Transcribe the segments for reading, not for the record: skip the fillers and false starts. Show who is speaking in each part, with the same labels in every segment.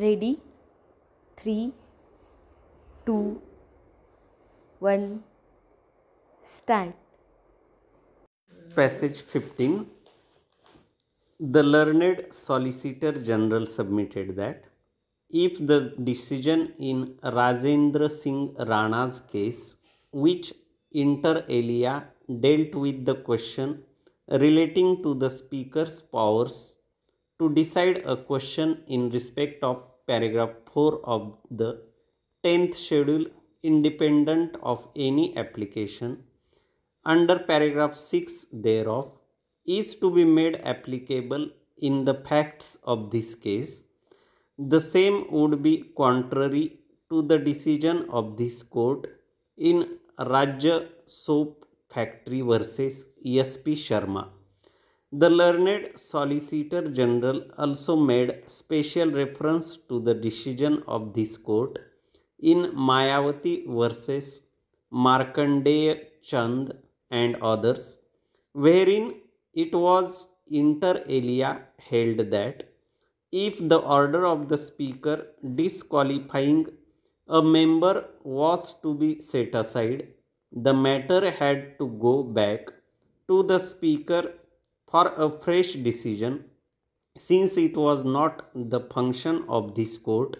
Speaker 1: Ready? 3, 2, 1, start.
Speaker 2: Passage 15. The learned Solicitor General submitted that if the decision in Rajendra Singh Rana's case, which inter alia dealt with the question relating to the Speaker's powers to decide a question in respect of paragraph 4 of the 10th schedule, independent of any application under paragraph 6 thereof, is to be made applicable in the facts of this case, the same would be contrary to the decision of this court in Rajya Soap Factory versus S.P. Sharma. The learned Solicitor General also made special reference to the decision of this court in Mayawati versus Markandeya Chand and others, wherein it was inter alia held that if the order of the Speaker disqualifying a member was to be set aside, the matter had to go back to the Speaker for a fresh decision, since it was not the function of this court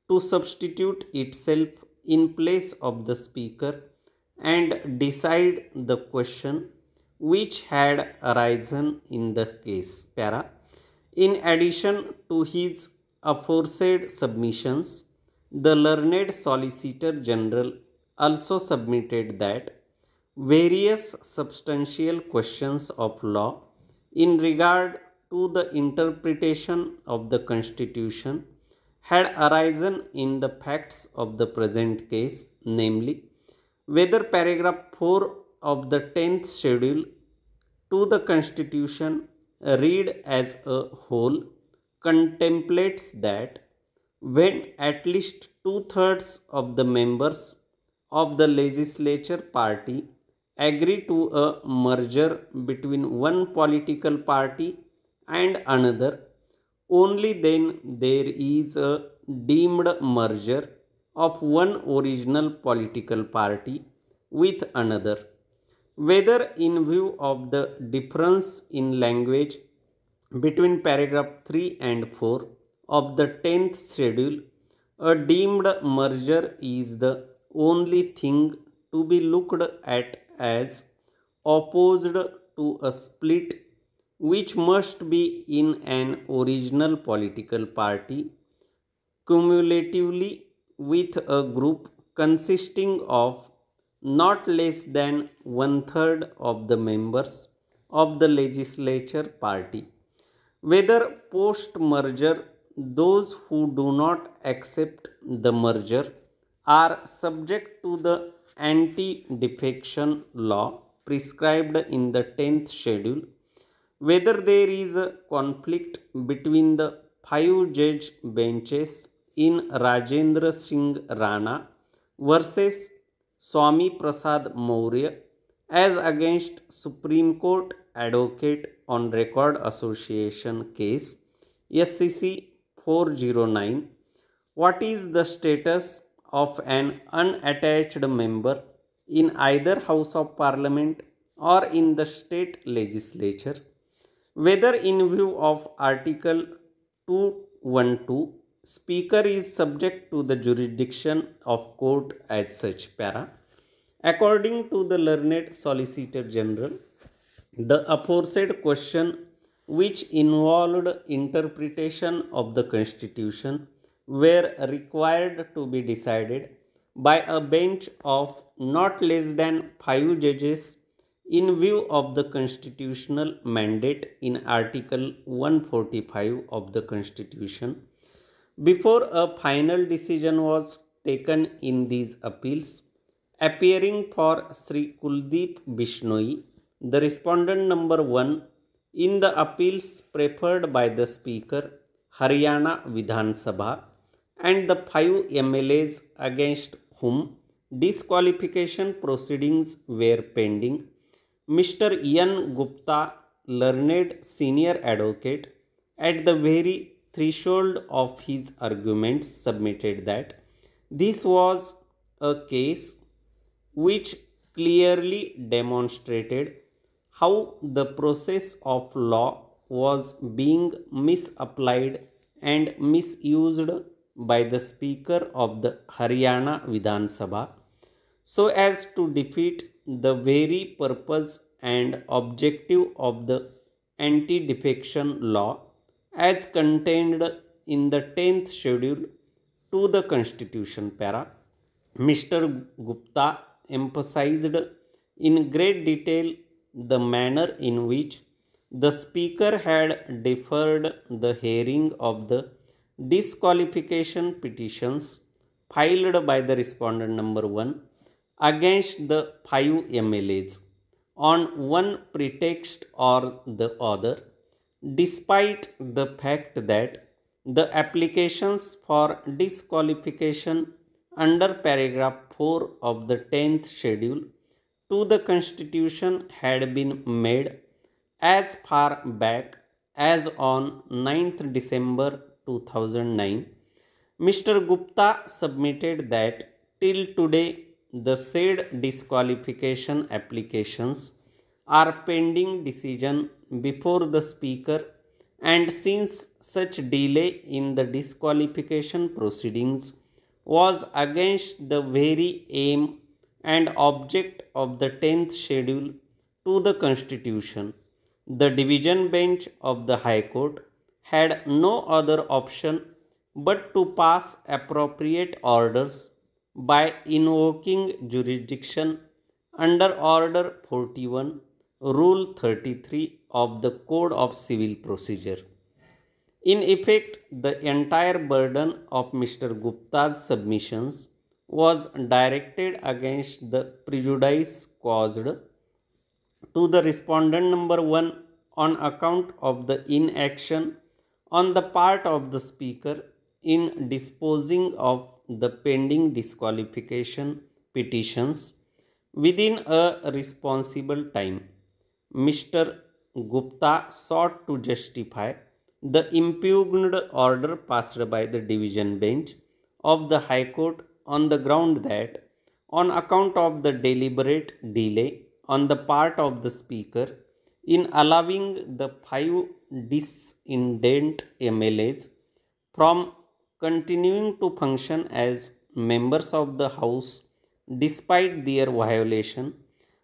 Speaker 2: to substitute itself in place of the Speaker and decide the question which had arisen in the case. Para. In addition to his aforesaid submissions, the learned Solicitor General also submitted that various substantial questions of law in regard to the interpretation of the Constitution had arisen in the facts of the present case, namely, whether paragraph 4 of the 10th schedule to the Constitution, read as a whole, contemplates that when at least two-thirds of the members of the legislature party agree to a merger between one political party and another, only then there is a deemed merger of one original political party with another. Whether in view of the difference in language between paragraph 3 and 4 of the 10th schedule, a deemed merger is the only thing to be looked at as opposed to a split which must be in an original political party cumulatively with a group consisting of not less than one third of the members of the legislature party. Whether post merger, those who do not accept the merger are subject to the anti defection law prescribed in the 10th schedule, whether there is a conflict between the five judge benches in Rajendra Singh Rana versus Swami Prasad Maurya as against Supreme Court Advocate on Record Association case SCC 409. What is the status of an unattached member in either House of Parliament or in the state legislature? Whether in view of Article 212, Speaker is subject to the jurisdiction of court as such. Para. According to the learned Solicitor General, the aforesaid question, which involved interpretation of the Constitution, were required to be decided by a bench of not less than 5 judges in view of the constitutional mandate in Article 145 of the Constitution. Before a final decision was taken in these appeals, appearing for Sri Kuldeep Bishnoi, the respondent number 1 in the appeals preferred by the Speaker, Haryana Vidhan Sabha, and the 5 MLAs against whom disqualification proceedings were pending, Mr. Yan Gupta, learned senior advocate at the very threshold of his arguments submitted that this was a case which clearly demonstrated how the process of law was being misapplied and misused by the Speaker of the Haryana Vidhan Sabha so as to defeat the very purpose and objective of the anti-defection law as contained in the 10th schedule to the Constitution para. Mr. Gupta emphasized in great detail the manner in which the Speaker had deferred the hearing of the disqualification petitions filed by the respondent number 1 against the 5 MLAs on one pretext or the other, despite the fact that the applications for disqualification under paragraph 4 of the 10th schedule to the Constitution had been made as far back as on 9th December 2009. Mr. Gupta submitted that till today the said disqualification applications are pending decision before the Speaker, and since such delay in the disqualification proceedings was against the very aim and object of the 10th schedule to the Constitution, the division bench of the High Court had no other option but to pass appropriate orders by invoking jurisdiction under Order 41, Rule 33 of the Code of Civil Procedure. In effect, the entire burden of Mr. Gupta's submissions was directed against the prejudice caused to the respondent number 1 on account of the inaction on the part of the Speaker in disposing of the pending disqualification petitions within a responsible time. Mr. Gupta sought to justify the impugned order passed by the division bench of the High Court on the ground that, on account of the deliberate delay on the part of the Speaker in allowing the 5 dissident MLAs from continuing to function as members of the House despite their violation,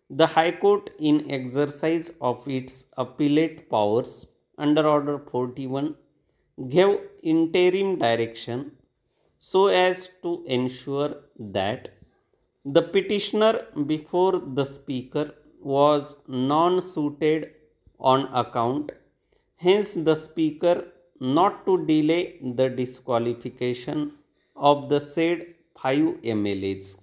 Speaker 2: the High Court, in exercise of its appellate powers under Order 41, gave interim direction so as to ensure that the petitioner before the Speaker was non-suited on account, hence the Speaker not to delay the disqualification of the said 5 MLAs.